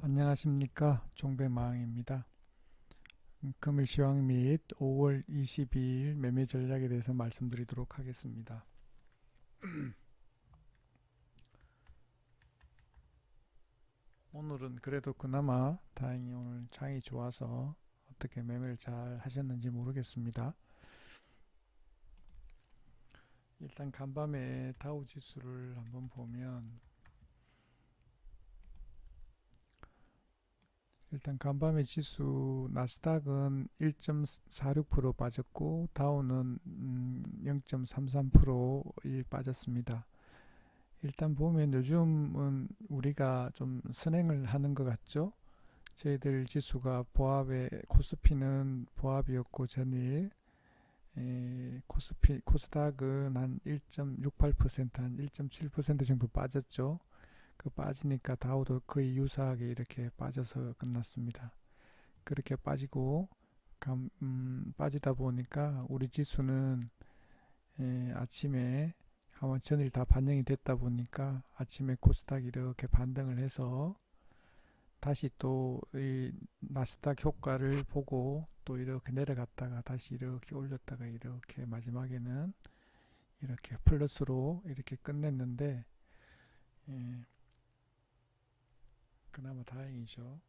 안녕하십니까, 종배마왕입니다. 금일 시황 및 5월 22일 매매 전략에 대해서 말씀드리도록 하겠습니다. 오늘은 그래도 그나마 다행히 오늘 장이 좋아서 어떻게 매매를 잘 하셨는지 모르겠습니다. 일단 간밤에 다우 지수를 한번 보면, 일단 간밤의 지수 나스닥은 1.46% 빠졌고 다우는 0.33% 빠졌습니다. 일단 보면 요즘은 우리가 좀 선행을 하는 것 같죠? 저희들 지수가 보합에, 코스피는 보합이었고 전일, 코스닥은 한 1.68%, 한 1.7% 정도 빠졌죠. 그 빠지니까 다우도 거의 유사하게 이렇게 빠져서 끝났습니다. 그렇게 빠지고 빠지다 보니까 우리 지수는 아침에 한번 전일 다 반영이 됐다 보니까 아침에 코스닥이 이렇게 반등을 해서 다시 또 이 나스닥 효과를 보고 또 이렇게 내려갔다가 다시 이렇게 올렸다가 이렇게 마지막에는 이렇게 플러스로 이렇게 끝냈는데, 예, 그나마 다행이죠.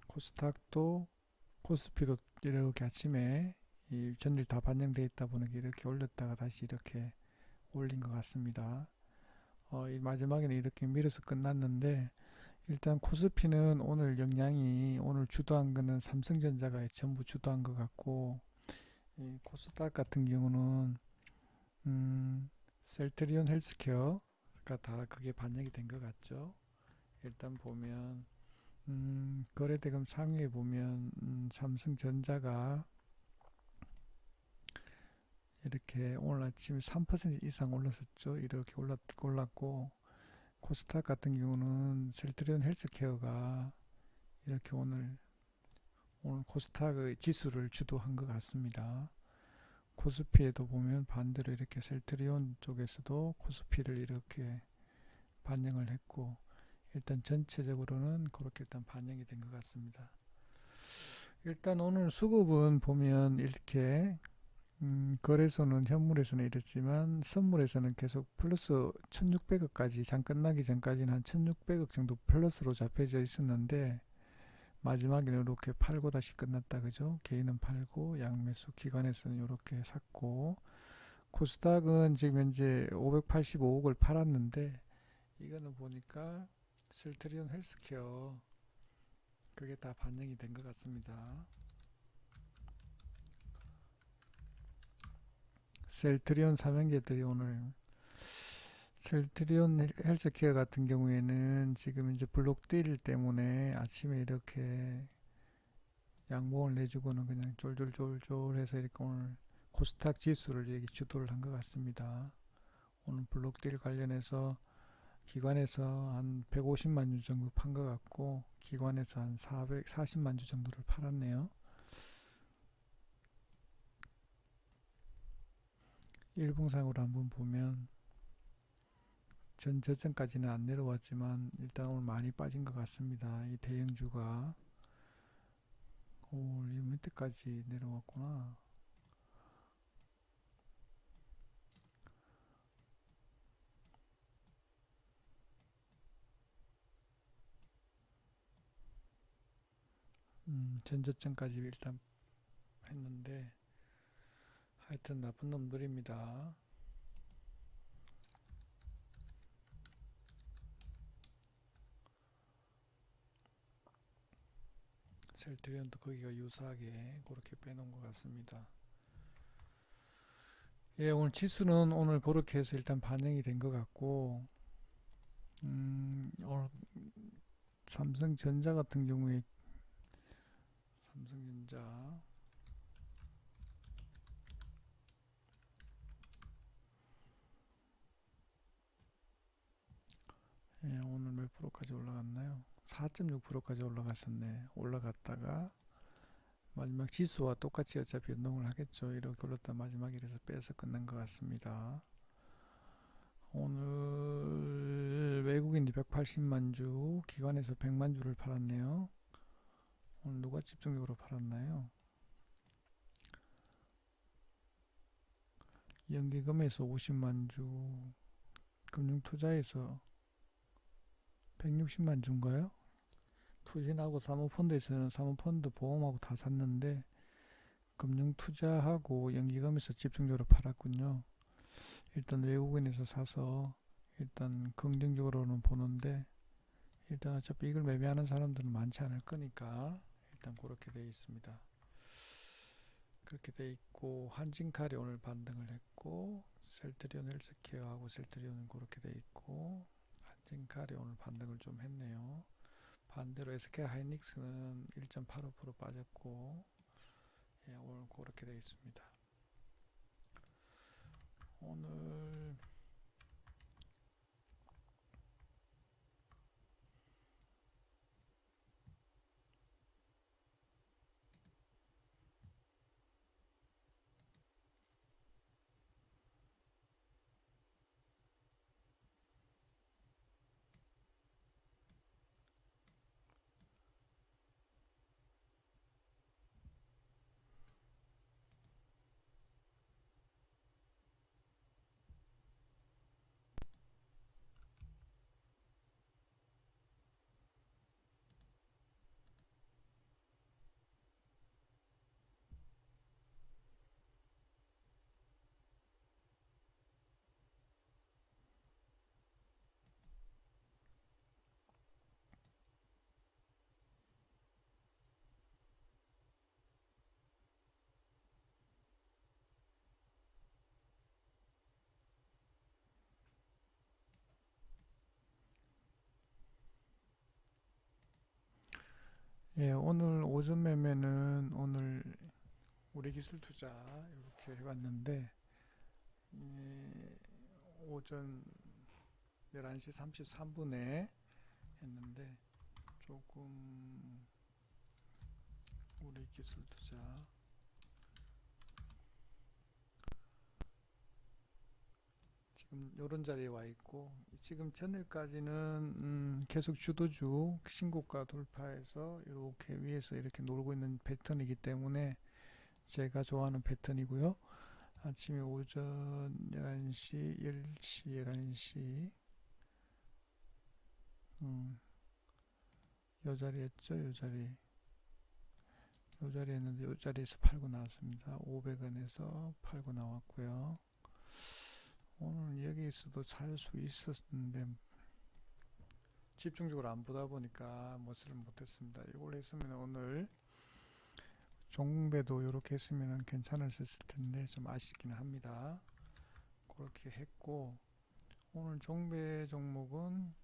코스닥도 코스피도 이렇게 아침에 이 전일 다 반영돼 있다 보니까 이렇게 올렸다가 다시 이렇게 올린 것 같습니다. 이 마지막에는 이렇게 밀어서 끝났는데, 일단 코스피는 오늘 영향이, 오늘 주도한 거는 삼성전자가 전부 주도한 것 같고, 이 코스닥 같은 경우는 셀트리온 헬스케어가 다 그게 반영이 된 것 같죠. 일단 보면 거래대금 상위에 보면 삼성전자가 이렇게 오늘 아침에 3% 이상 올랐었죠. 이렇게 올랐고, 코스닥 같은 경우는 셀트리온 헬스케어가 이렇게 오늘 코스닥의 지수를 주도한 것 같습니다. 코스피에도 보면 반대로 이렇게 셀트리온 쪽에서도 코스피를 이렇게 반영을 했고, 일단 전체적으로는 그렇게 일단 반영이 된 것 같습니다. 일단 오늘 수급은 보면 이렇게 거래소는 현물에서는 이랬지만 선물에서는 계속 플러스 1600억까지, 장 끝나기 전까지는 한 1600억 정도 플러스로 잡혀져 있었는데 마지막에는 이렇게 팔고 다시 끝났다, 그죠? 개인은 팔고 양매수, 기관에서는 이렇게 샀고, 코스닥은 지금 현재 585억을 팔았는데 이거는 보니까 셀트리온 헬스케어 그게 다 반영이 된 것 같습니다. 셀트리온 삼형제들이 오늘, 셀트리온 헬스케어 같은 경우에는 지금 이제 블록딜 때문에 아침에 이렇게 양봉을 내주고는 그냥 쫄쫄쫄쫄 해서 이렇게 오늘 코스닥 지수를 여기 주도를 한 것 같습니다. 오늘 블록딜 관련해서 기관에서 한 150만 주 정도 판 것 같고 기관에서 한 440만 주 정도를 팔았네요. 일봉상으로 한번 보면 전 저점까지는 안 내려왔지만 일단 오늘 많이 빠진 것 같습니다. 이 대형주가 이 밑에까지 내려왔구나. 전 저점까지 일단 했는데 하여튼 나쁜 놈들입니다. 셀트리온도 거기가 유사하게 그렇게 빼놓은 것 같습니다. 예, 오늘 지수는 오늘 그렇게 해서 일단 반영이 된 것 같고, 오늘 삼성전자 같은 경우에, 삼성전자, 예, 오늘 몇 프로까지 올라갔나요? 4.6%까지 올라갔었네. 올라갔다가 마지막 지수와 똑같이 어차피 연동을 하겠죠. 이렇게 올랐다 마지막에 이래서 빼서 끝난 것 같습니다. 오늘 외국인 280만 주, 기관에서 100만 주를 팔았네요. 오늘 누가 집중적으로 팔았나요? 연기금에서 50만 주, 금융투자에서 160만 주인가요? 투신하고 사모펀드에서는 사모펀드 보험하고 다 샀는데 금융투자하고 연기금에서 집중적으로 팔았군요. 일단 외국인에서 사서 일단 긍정적으로는 보는데 일단 어차피 이걸 매매하는 사람들은 많지 않을 거니까 일단 그렇게 되어 있습니다. 그렇게 되어 있고 한진칼이 오늘 반등을 했고 셀트리온 헬스케어하고 셀트리온은 그렇게 되어 있고 한진칼이 오늘 반등을 좀 했네요. 반대로 SK 하이닉스는 1.85% 빠졌고 예, 오늘 그렇게 되어 있습니다. 오늘 예, 오늘 오전 매매는 오늘 우리 기술 투자 이렇게 해봤는데 예, 오전 11시 33분에 했는데 조금 우리 기술 투자 지금 요런 자리에 와 있고 지금 전일까지는 계속 주도주 신고가 돌파해서 이렇게 위에서 이렇게 놀고 있는 패턴이기 때문에 제가 좋아하는 패턴이고요. 아침에 오전 11시, 10시, 11시 요 자리였죠. 요 자리 했는데 요 자리에서 팔고 나왔습니다. 500원에서 팔고 나왔고요. 오늘 여기에서도 살 수 있었는데 집중적으로 안 보다 보니까 멋을 못했습니다. 이걸 했으면 오늘 종배도 이렇게 했으면 괜찮았을 텐데 좀 아쉽긴 합니다. 그렇게 했고 오늘 종배 종목은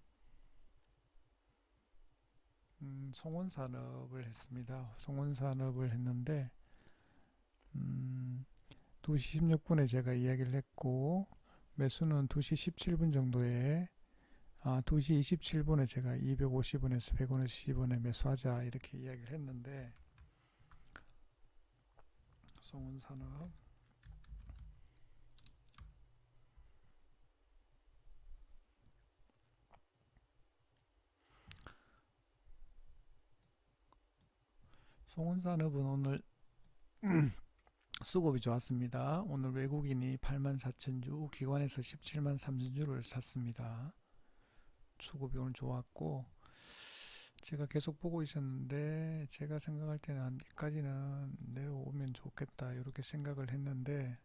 송원산업을 했습니다. 송원산업을 했는데 2시 16분에 제가 이야기를 했고 매수는 2시 17분 정도에 2시 27분에 제가 250원에서 100원에서 10원에 매수하자 이렇게 이야기를 했는데 송원산업 송원산업은 오늘 수급이 좋았습니다. 오늘 외국인이 84,000주, 기관에서 17만 3천주를 샀습니다. 수급이 오늘 좋았고 제가 계속 보고 있었는데 제가 생각할 때는 한 여기까지는 내려오면 좋겠다 이렇게 생각을 했는데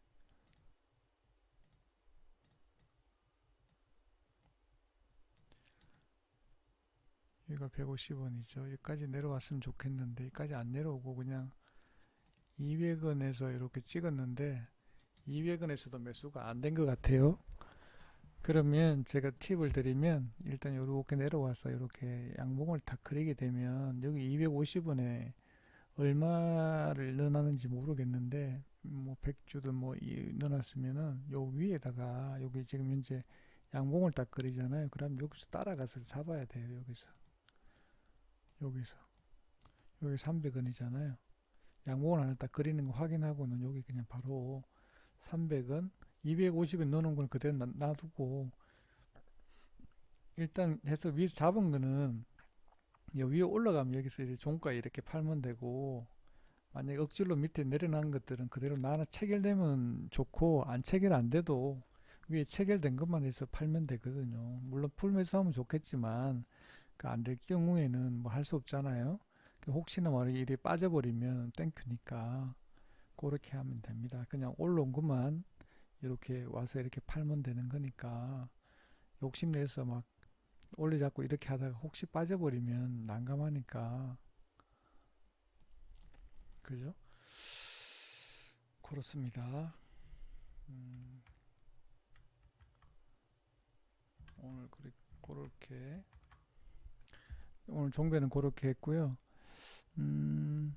여기가 150원이죠. 여기까지 내려왔으면 좋겠는데 여기까지 안 내려오고 그냥 200원에서 이렇게 찍었는데 200원에서도 매수가 안 된 것 같아요. 그러면 제가 팁을 드리면 일단 이렇게 내려와서 이렇게 양봉을 다 그리게 되면 여기 250원에 얼마를 넣어놨는지 모르겠는데 뭐 100주든 뭐 넣어놨으면은 요 위에다가 여기 지금 현재 양봉을 딱 그리잖아요. 그럼 여기서 따라가서 잡아야 돼요. 여기서 여기 300원이잖아요. 양봉을 하나 딱 그리는 거 확인하고는 여기 그냥 바로 300원 250원 넣어놓은 건 그대로 놔두고 일단 해서 위에서 잡은 거는 위에 올라가면 여기서 이제 종가에 이렇게 팔면 되고, 만약에 억지로 밑에 내려난 것들은 그대로 나는 체결되면 좋고, 안 체결 안 돼도 위에 체결된 것만 해서 팔면 되거든요. 물론 풀매수 하면 좋겠지만 그 안 될 경우에는 뭐 할 수 없잖아요. 혹시나 말이 일이 빠져버리면 땡큐니까 그렇게 하면 됩니다. 그냥 올라온 것만 이렇게 와서 이렇게 팔면 되는 거니까 욕심내서 막 올려잡고 이렇게 하다가 혹시 빠져버리면 난감하니까. 그죠? 그렇습니다. 음, 오늘 그렇게 오늘 종배는 그렇게 했고요. 음,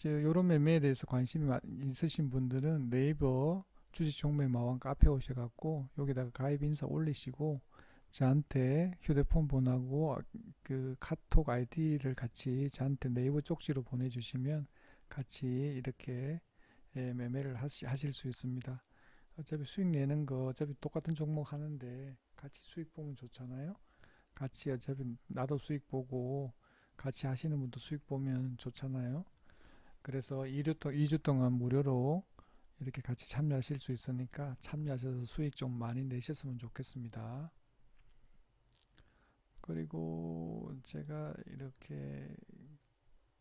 요런 매매에 대해서 관심이 있으신 분들은 네이버 주식 종매 마왕 카페 오셔갖고 여기다가 가입 인사 올리시고 저한테 휴대폰 번호하고 그 카톡 아이디를 같이 저한테 네이버 쪽지로 보내주시면 같이 이렇게 매매를 하실 수 있습니다. 어차피 수익 내는 거 어차피 똑같은 종목 하는데 같이 수익 보면 좋잖아요. 같이 어차피 나도 수익 보고 같이 하시는 분도 수익 보면 좋잖아요. 그래서 2주 동안 무료로 이렇게 같이 참여하실 수 있으니까 참여하셔서 수익 좀 많이 내셨으면 좋겠습니다. 그리고 제가 이렇게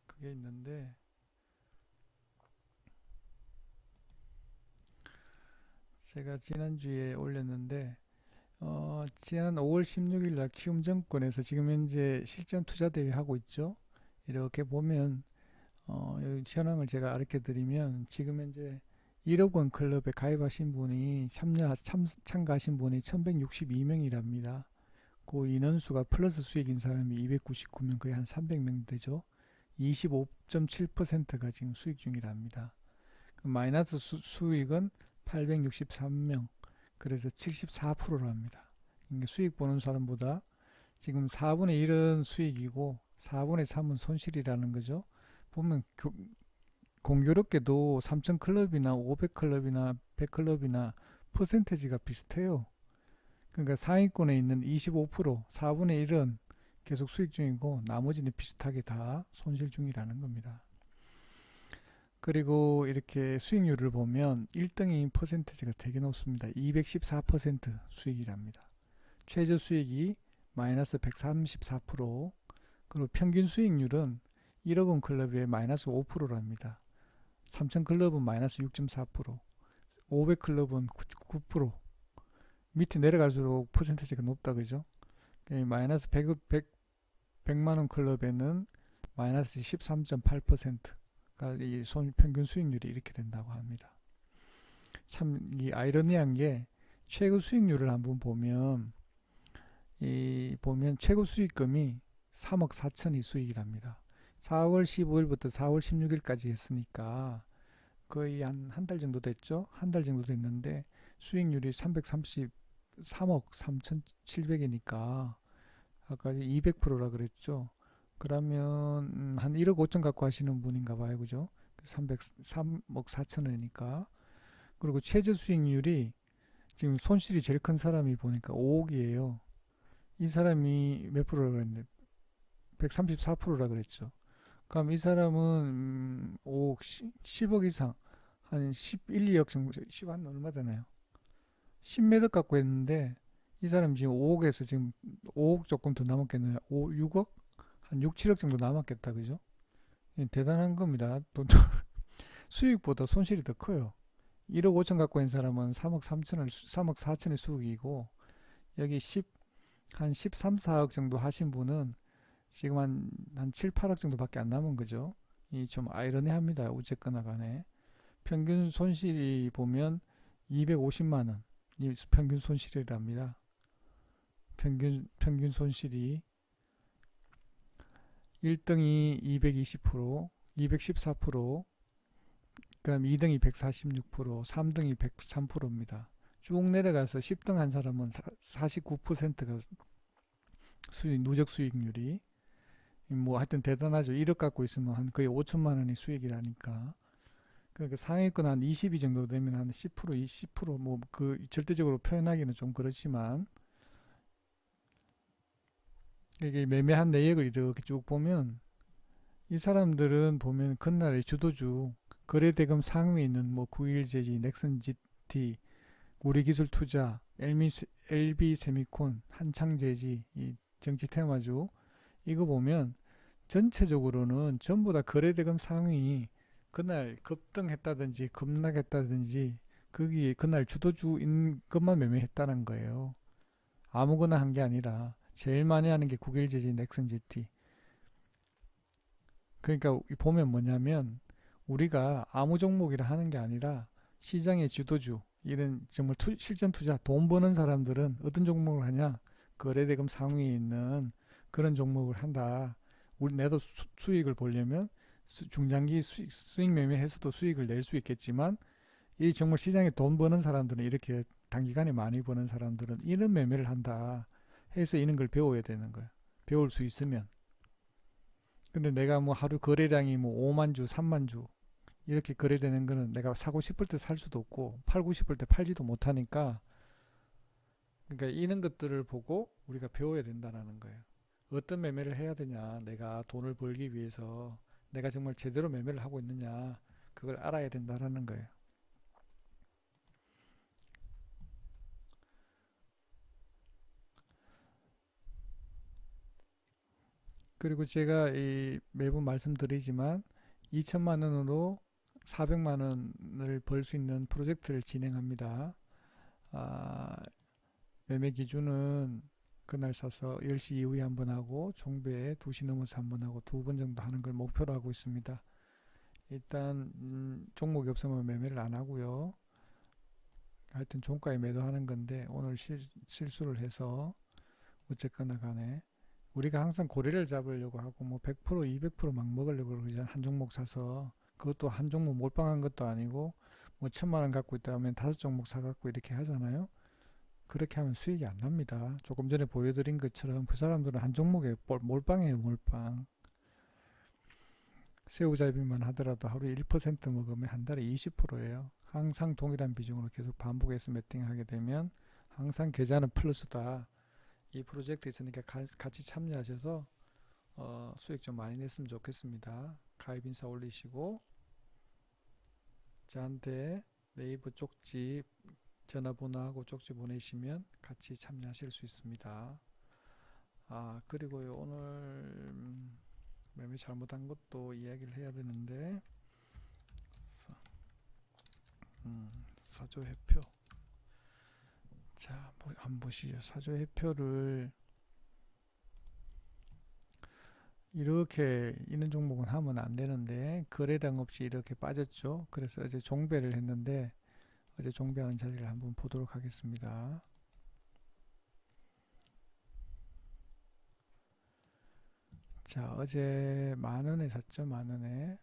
그게 있는데 제가 지난주에 올렸는데 지난 5월 16일 날 키움증권에서 지금 현재 실전 투자 대회 하고 있죠. 이렇게 보면 여기 현황을 제가 알려 드리면 지금 현재 1억 원 클럽에 가입하신 분이 참가하신 분이 1162명이랍니다. 그 인원수가 플러스 수익인 사람이 299명, 거의 한 300명 되죠. 25.7%가 지금 수익 중이랍니다. 그 마이너스 수익은 863명, 그래서 74%랍니다. 그러니까 수익 보는 사람보다 지금 4분의 1은 수익이고 4분의 3은 손실이라는 거죠. 보면 공교롭게도 3000 클럽이나 500 클럽이나 100 클럽이나 퍼센테지가 비슷해요. 그러니까 상위권에 있는 25%, 4분의 1은 계속 수익 중이고 나머지는 비슷하게 다 손실 중이라는 겁니다. 그리고 이렇게 수익률을 보면 1등인 퍼센테지가 되게 높습니다. 214% 수익이랍니다. 최저 수익이 마이너스 134%, 그리고 평균 수익률은 1억 원 클럽의 마이너스 5%랍니다. 3000 클럽은 마이너스 6.4%, 500 클럽은 9%, 밑에 내려갈수록 퍼센테이지가 높다 그죠? 마이너스 100만 원 클럽에는 마이너스 13.8%가 이 평균 수익률이 이렇게 된다고 합니다. 참 이 아이러니한 게 최고 수익률을 한번 보면 최고 수익금이 3억 4천이 수익이랍니다. 4월 15일부터 4월 16일까지 했으니까 거의 한 달 정도 됐죠? 한 달 정도 됐는데 수익률이 333억 3,700이니까 아까 200%라 그랬죠? 그러면 한 1억 5천 갖고 하시는 분인가 봐요. 그죠? 3억 4천원이니까. 그리고 최저 수익률이 지금 손실이 제일 큰 사람이 보니까 5억이에요. 이 사람이 몇 프로라 그랬는데 134%라 그랬죠. 그럼 이 사람은 5억, 10억 이상, 한 11, 2억 정도, 10한 얼마 되나요? 10매덕 갖고 했는데, 이 사람 지금 5억에서 지금 5억 조금 더 남았겠네요. 6억? 한 6, 7억 정도 남았겠다, 그죠? 대단한 겁니다. 수익보다 손실이 더 커요. 1억 5천 갖고 있는 사람은 3억 3천을, 3억 4천의 수익이고, 여기 한 13, 4억 정도 하신 분은 지금 한 7, 8억 정도밖에 안 남은 거죠. 이 좀 아이러니합니다. 어쨌거나 간에. 평균 손실이 보면 250만 원. 이 평균 손실이랍니다. 평균 손실이 1등이 220%, 214%, 그다음 2등이 146%, 3등이 103%입니다. 쭉 내려가서 10등 한 사람은 49%가 누적 수익률이 뭐 하여튼 대단하죠. 1억 갖고 있으면 한 거의 5천만 원이 수익이라니까. 그러니까 상위권 한 22 정도 되면 한 10%, 20%뭐 그 절대적으로 표현하기는 좀 그렇지만 이게 매매한 내역을 이렇게 쭉 보면 이 사람들은 보면 그날의 주도주 거래대금 상위에 있는 뭐 9일제지, 넥슨GT, 우리기술투자, LB세미콘, 한창제지, 이 정치 테마주 이거 보면 전체적으로는 전부 다 거래대금 상위 그날 급등했다든지 급락했다든지 거기에 그날 주도주인 것만 매매했다는 거예요. 아무거나 한 게 아니라 제일 많이 하는 게 국일제지, 넥슨GT. 그러니까 보면 뭐냐면 우리가 아무 종목이라 하는 게 아니라 시장의 주도주 이런 정말 실전 투자 돈 버는 사람들은 어떤 종목을 하냐, 거래대금 상위에 있는 그런 종목을 한다. 우리 내도 수익을 보려면 중장기 수익 매매해서도 수익을 낼 수 있겠지만 이 정말 시장에 돈 버는 사람들은 이렇게 단기간에 많이 버는 사람들은 이런 매매를 한다 해서 이런 걸 배워야 되는 거야. 배울 수 있으면. 근데 내가 뭐 하루 거래량이 뭐 5만 주, 3만 주 이렇게 거래되는 거는 내가 사고 싶을 때 살 수도 없고 팔고 싶을 때 팔지도 못하니까, 그러니까 이런 것들을 보고 우리가 배워야 된다는 거예요. 어떤 매매를 해야 되냐, 내가 돈을 벌기 위해서 내가 정말 제대로 매매를 하고 있느냐 그걸 알아야 된다는 거예요. 그리고 제가 이 매번 말씀드리지만 2천만 원으로 400만 원을 벌 수 있는 프로젝트를 진행합니다. 아, 매매 기준은 그날 사서 10시 이후에 한 번 하고 종배에 2시 넘어서 한 번 하고 2번 정도 하는 걸 목표로 하고 있습니다. 일단 종목이 없으면 매매를 안 하고요. 하여튼 종가에 매도하는 건데 오늘 실수를 해서 어쨌거나 간에 우리가 항상 고리를 잡으려고 하고 뭐 100%, 200%막 먹으려고 그러잖아. 한 종목 사서. 그것도 한 종목 몰빵한 것도 아니고 뭐 1,000만 원 갖고 있다 하면 5종목 사갖고 이렇게 하잖아요. 그렇게 하면 수익이 안 납니다. 조금 전에 보여드린 것처럼 그 사람들은 한 종목에 몰빵이에요, 몰빵. 새우잡이만 하더라도 하루에 1% 먹으면 한 달에 20%예요. 항상 동일한 비중으로 계속 반복해서 매팅하게 되면 항상 계좌는 플러스다. 이 프로젝트 있으니까 같이 참여하셔서 수익 좀 많이 냈으면 좋겠습니다. 가입 인사 올리시고 저한테 네이버 쪽지 전화번호하고 쪽지 보내시면 같이 참여하실 수 있습니다. 그리고요, 오늘 매매 잘못한 것도 이야기를 해야 되는데 사조회표. 자, 한번 보시죠. 사조회표를 이렇게 이런 종목은 하면 안 되는데 거래량 없이 이렇게 빠졌죠. 그래서 어제 종배를 했는데 어제 종배하는 자리를 한번 보도록 하겠습니다. 자, 어제 만원에 샀죠. 만원에.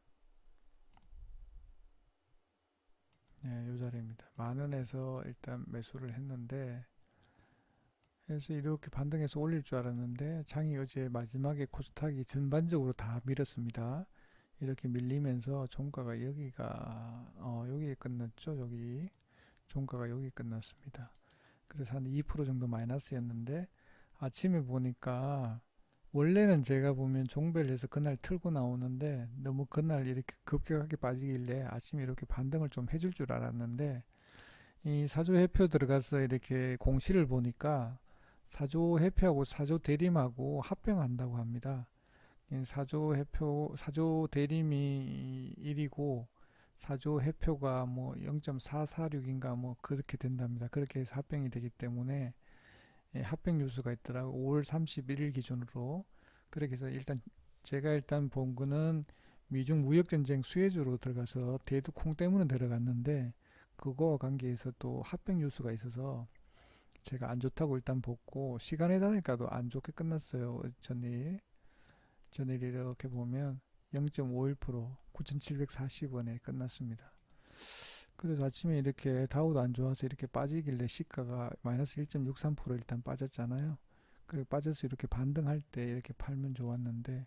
네, 요 자리입니다. 만원에서 일단 매수를 했는데 그래서 이렇게 반등해서 올릴 줄 알았는데 장이 어제 마지막에 코스닥이 전반적으로 다 밀었습니다. 이렇게 밀리면서 종가가 여기에 끝났죠. 여기 종가가 여기 끝났습니다. 그래서 한 2% 정도 마이너스였는데 아침에 보니까 원래는 제가 보면 종배를 해서 그날 틀고 나오는데 너무 그날 이렇게 급격하게 빠지길래 아침에 이렇게 반등을 좀 해줄 줄 알았는데 이 사조회표 들어가서 이렇게 공시를 보니까 사조회표하고 사조대림하고 합병한다고 합니다. 사조대림이 1이고 사조회표가 뭐 0.446인가 뭐 그렇게 된답니다. 그렇게 해서 합병이 되기 때문에 합병 뉴스가 있더라고. 5월 31일 기준으로. 그렇게 해서 제가 본 거는 미중 무역전쟁 수혜주로 들어가서 대두콩 때문에 들어갔는데 그거와 관계해서 또 합병 뉴스가 있어서 제가 안 좋다고 일단 보고 시간에 다니까도 안 좋게 끝났어요. 전일 이렇게 보면 0.51% 9,740원에 끝났습니다. 그래서 아침에 이렇게 다우도 안 좋아서 이렇게 빠지길래 시가가 마이너스 1.63% 일단 빠졌잖아요. 그리고 빠져서 이렇게 반등할 때 이렇게 팔면 좋았는데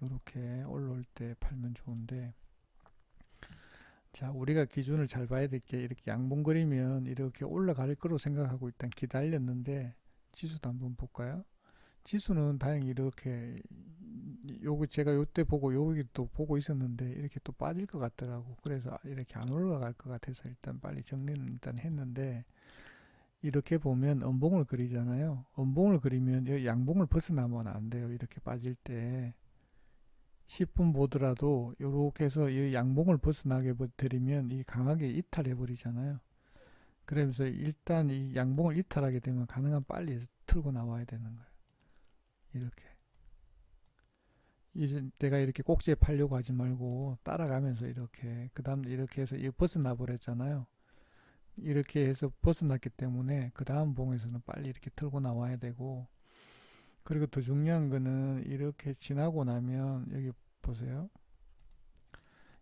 이렇게 올라올 때 팔면 좋은데, 자, 우리가 기준을 잘 봐야 될 게 이렇게 양봉거리면 이렇게 올라갈 거로 생각하고 일단 기다렸는데 지수도 한번 볼까요? 지수는 다행히 이렇게 요거 제가 요때 보고 여기 또 보고 있었는데 이렇게 또 빠질 것 같더라고. 그래서 이렇게 안 올라갈 것 같아서 일단 빨리 정리는 일단 했는데, 이렇게 보면 음봉을 그리잖아요. 음봉을 그리면 이 양봉을 벗어나면 안 돼요. 이렇게 빠질 때 10분 보더라도 이렇게 해서 이 양봉을 벗어나게 되면 이 강하게 이탈해 버리잖아요. 그러면서 일단 이 양봉을 이탈하게 되면 가능한 빨리 틀고 나와야 되는 거예요. 이렇게. 이제 내가 이렇게 꼭지에 팔려고 하지 말고 따라가면서 이렇게, 그 다음 이렇게 해서 이 벗어나 버렸잖아요. 이렇게 해서 벗어났기 때문에 그 다음 봉에서는 빨리 이렇게 틀고 나와야 되고, 그리고 더 중요한 거는 이렇게 지나고 나면 여기 보세요.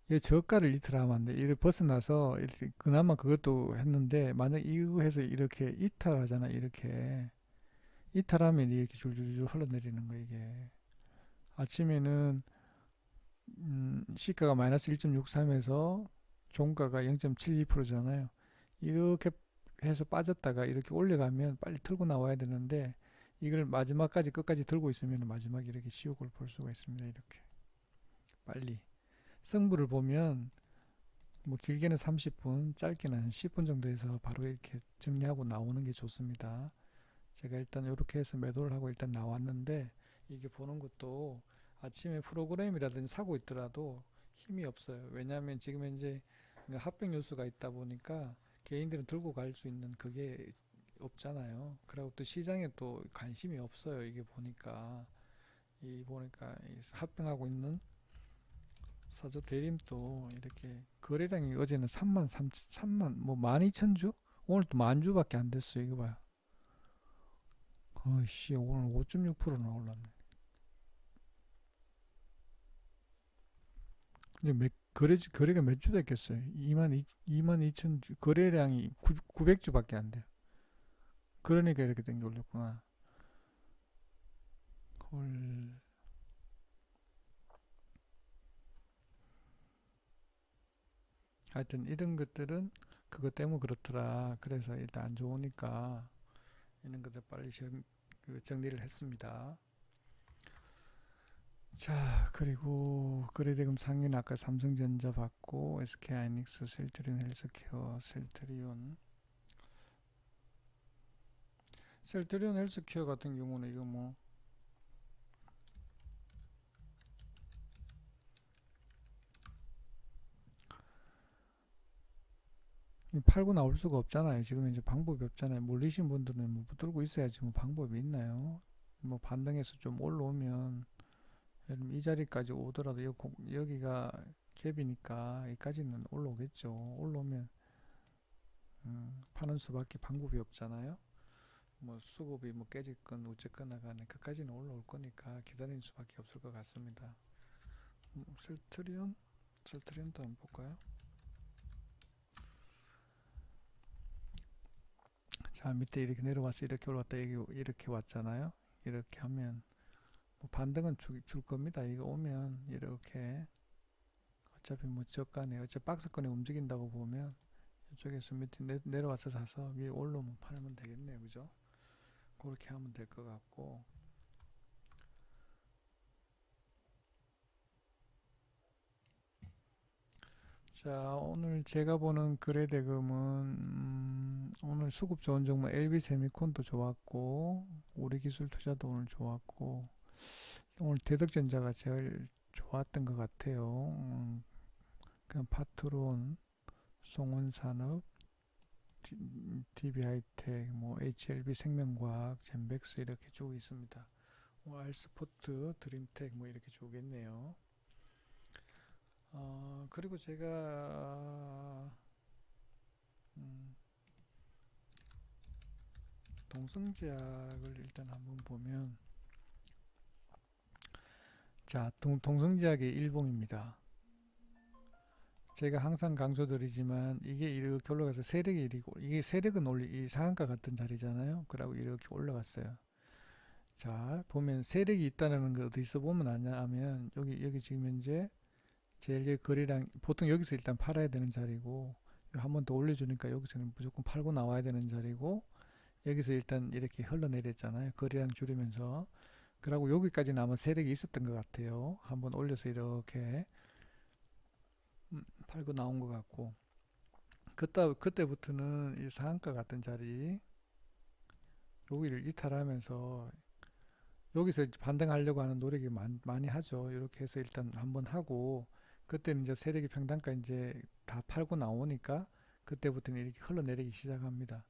이 저가를 이탈하면 안 돼. 이렇게 벗어나서 이렇게 그나마 그것도 했는데, 만약 이거 해서 이렇게 이탈하잖아. 이렇게 이탈하면 이렇게 줄줄줄 흘러내리는 거. 이게 아침에는 시가가 마이너스 1.63에서 종가가 0.72%잖아요. 이렇게 해서 빠졌다가 이렇게 올려가면 빨리 틀고 나와야 되는데, 이걸 마지막까지 끝까지 들고 있으면 마지막에 이렇게 시욕을 볼 수가 있습니다. 이렇게 빨리 승부를 보면 뭐 길게는 30분, 짧게는 한 10분 정도에서 바로 이렇게 정리하고 나오는 게 좋습니다. 제가 일단 이렇게 해서 매도를 하고 일단 나왔는데, 이게 보는 것도 아침에 프로그램이라든지 사고 있더라도 힘이 없어요. 왜냐하면 지금 현재 합병 뉴스가 있다 보니까 개인들은 들고 갈 수 있는 그게 없잖아요. 그리고 또 시장에 또 관심이 없어요. 이게 보니까 합병하고 있는 사저 대림도 이렇게 거래량이 어제는 3만 뭐 12,000주? 오늘 또 10,000주밖에 안 됐어요. 이거 봐요. 어이씨, 오늘 5.6%나 올랐네. 이제 거래가 몇 주 됐겠어요? 2만 2천 주, 거래량이 900주밖에 안 돼요. 그러니까 이렇게 된 게 올렸구나. 헐. 하여튼 이런 것들은 그것 때문에 그렇더라. 그래서 일단 안 좋으니까 이런 것들 빨리 정리를 했습니다. 자, 그리고 거래대금 상위는 아까 삼성전자 받고, SK하이닉스, 셀트리온 헬스케어, 셀트리온 헬스케어 같은 경우는 이거 뭐 팔고 나올 수가 없잖아요. 지금 이제 방법이 없잖아요. 몰리신 분들은 뭐 붙들고 있어야지 뭐 방법이 있나요? 뭐 반등해서 좀 올라오면, 예를 들면 이 자리까지 오더라도 여기가 갭이니까 여기까지는 올라오겠죠. 올라오면 파는 수밖에 방법이 없잖아요. 뭐 수급이 뭐 깨질건 어쨌거나 간에 그까지는 올라올 거니까 기다리는 수밖에 없을 것 같습니다. 셀트리온도 한번 볼까요? 자, 밑에 이렇게 내려와서 이렇게 올라왔다 이렇게 왔잖아요. 이렇게 하면 뭐 반등은 줄 겁니다. 이거 오면 이렇게 어차피 뭐 저가네 어차피 박스권에 움직인다고 보면 이쪽에서 밑에 내려와서 사서 위에 올라오면 팔면 되겠네요. 그죠? 그렇게 하면 될 것 같고, 자, 오늘 제가 보는 거래대금은 오늘 수급 좋은 종목 LB세미콘도 좋았고, 우리기술투자도 오늘 좋았고, 오늘 대덕전자가 제일 좋았던 것 같아요. 그냥 파트론, 송원산업, DB하이텍, 뭐 HLB 생명과학, 젠백스 이렇게 쭉 있습니다. R스포트, 드림텍 뭐 이렇게 쭉 있네요. 그리고 제가 동성제약을 일단 한번 보면, 자, 동성제약의 일봉입니다. 제가 항상 강조드리지만 이게 이렇게 올라가서 세력이 이리고, 이게 세력은 이 상한가 같은 자리잖아요. 그러고 이렇게 올라갔어요. 자, 보면 세력이 있다는 걸 어디서 보면 아냐 하면, 여기 지금 현재 제일 거래량 보통 여기서 일단 팔아야 되는 자리고, 한 번 더 올려주니까 여기서는 무조건 팔고 나와야 되는 자리고, 여기서 일단 이렇게 흘러내렸잖아요. 거래량 줄이면서. 그리고 여기까지는 아마 세력이 있었던 것 같아요. 한번 올려서 이렇게 팔고 나온 것 같고, 그때부터는 이 상한가 같은 자리 여기를 이탈하면서 여기서 반등하려고 하는 노력이 많이 하죠. 이렇게 해서 일단 한번 하고, 그때는 이제 세력이 평단가 이제 다 팔고 나오니까 그때부터는 이렇게 흘러내리기 시작합니다.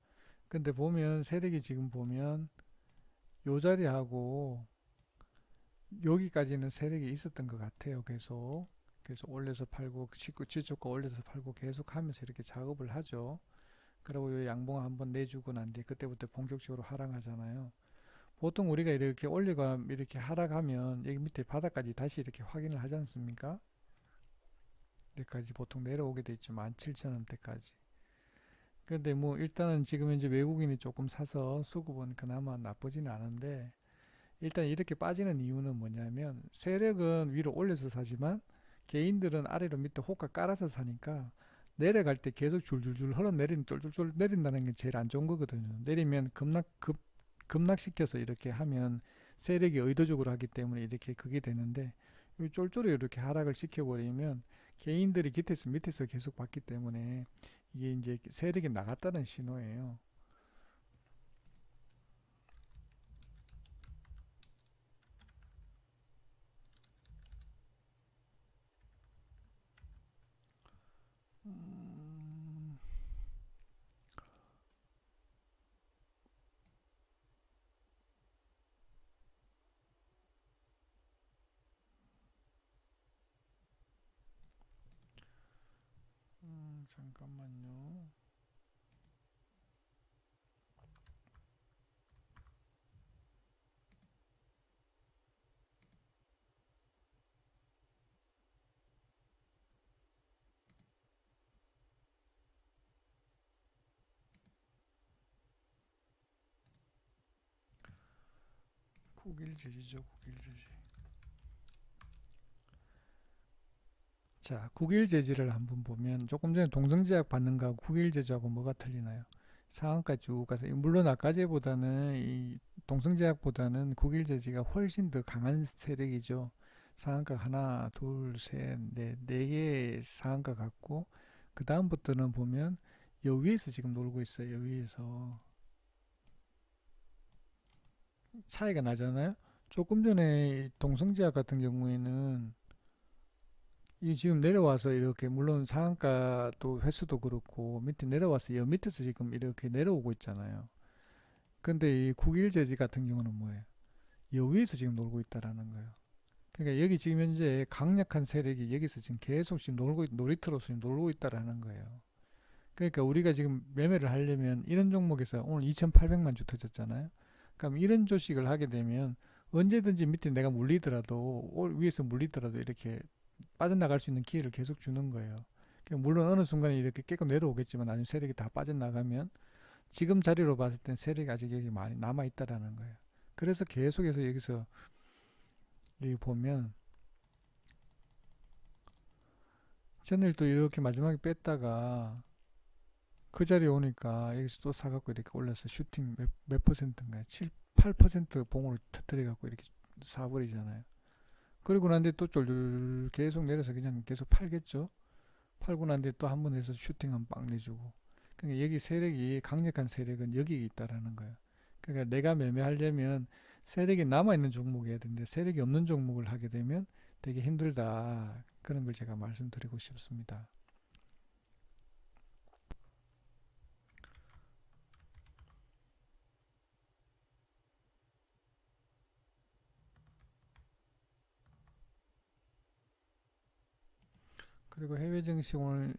근데 보면 세력이 지금 보면 요 자리하고 여기까지는 세력이 있었던 것 같아요. 계속 올려서 팔고 지저가 올려서 팔고 계속 하면서 이렇게 작업을 하죠. 그리고 요 양봉 한번 내주고 난 뒤에 그때부터 본격적으로 하락하잖아요. 보통 우리가 이렇게 올리고 이렇게 하락하면 여기 밑에 바닥까지 다시 이렇게 확인을 하지 않습니까? 여기까지 보통 내려오게 돼 있죠. 17,000원대까지. 근데 뭐 일단은 지금 이제 외국인이 조금 사서 수급은 그나마 나쁘지는 않은데, 일단 이렇게 빠지는 이유는 뭐냐면 세력은 위로 올려서 사지만 개인들은 아래로 밑에 호가 깔아서 사니까 내려갈 때 계속 줄줄줄 흘러내리는, 쫄쫄쫄 내린다는 게 제일 안 좋은 거거든요. 내리면 급락시켜서 이렇게 하면 세력이 의도적으로 하기 때문에 이렇게 그게 되는데, 이 쫄쫄이 이렇게 하락을 시켜버리면 개인들이 밑에서 계속 봤기 때문에 이게 이제 세력이 나갔다는 신호예요. 음, 잠깐만요. 국일제지죠, 국일제지. 자, 국일제지를 한번 보면 조금 전에 동성제약 받는 거하고 국일제지하고 뭐가 틀리나요? 상한가 쭉 가서, 물론 아까제보다는 이 동성제약보다는 국일제지가 훨씬 더 강한 세력이죠. 상한가 하나, 둘, 셋, 넷, 네 개의 상한가 같고, 그 다음부터는 보면 여 위에서 지금 놀고 있어요. 여 위에서 차이가 나잖아요. 조금 전에 동성제약 같은 경우에는 이 지금 내려와서 이렇게, 물론 상한가도 횟수도 그렇고 밑에 내려와서 여 밑에서 지금 이렇게 내려오고 있잖아요. 근데 이 국일제지 같은 경우는 뭐예요? 여 위에서 지금 놀고 있다라는 거예요. 그러니까 여기 지금 현재 강력한 세력이 여기서 지금 계속 지금 놀이터로서 지금 놀고 있다라는 거예요. 그러니까 우리가 지금 매매를 하려면 이런 종목에서 오늘 2,800만 주 터졌잖아요. 그럼 이런 조식을 하게 되면 언제든지 밑에 내가 물리더라도 위에서 물리더라도 이렇게 빠져나갈 수 있는 기회를 계속 주는 거예요. 그러니까 물론 어느 순간에 이렇게 깨고 내려오겠지만 나중에 세력이 다 빠져나가면 지금 자리로 봤을 땐 세력이 아직 여기 많이 남아 있다라는 거예요. 그래서 계속해서 여기서 여기 보면 전일 또 이렇게 마지막에 뺐다가 그 자리에 오니까 여기서 또 사갖고 이렇게 올라서 슈팅 몇 퍼센트인가요? 7, 8% 봉으로 터뜨려갖고 이렇게 사버리잖아요. 그리고 난 뒤에 또 쫄쫄 계속 내려서 그냥 계속 팔겠죠. 팔고 난 뒤에 또 한 번 해서 슈팅 한 방 내주고. 그러니까 여기 세력이, 강력한 세력은 여기 있다라는 거예요. 그러니까 내가 매매하려면 세력이 남아있는 종목이어야 되는데 세력이 없는 종목을 하게 되면 되게 힘들다. 그런 걸 제가 말씀드리고 싶습니다. 그리고 해외 증시 오늘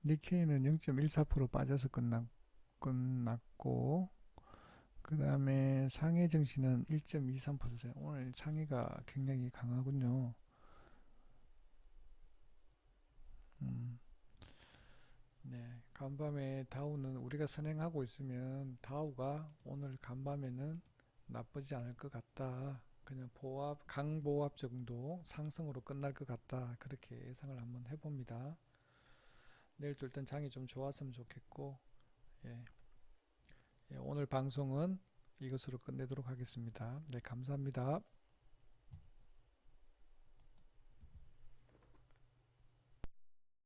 니케이는 0.14% 빠져서 끝났고, 그 다음에 상해 증시는 1.23%. 오늘 상해가 굉장히 강하군요. 음, 네. 간밤에 다우는 우리가 선행하고 있으면 다우가 오늘 간밤에는 나쁘지 않을 것 같다. 그냥 강보합 정도 상승으로 끝날 것 같다. 그렇게 예상을 한번 해봅니다. 내일도 일단 장이 좀 좋았으면 좋겠고, 예. 예, 오늘 방송은 이것으로 끝내도록 하겠습니다. 네, 감사합니다.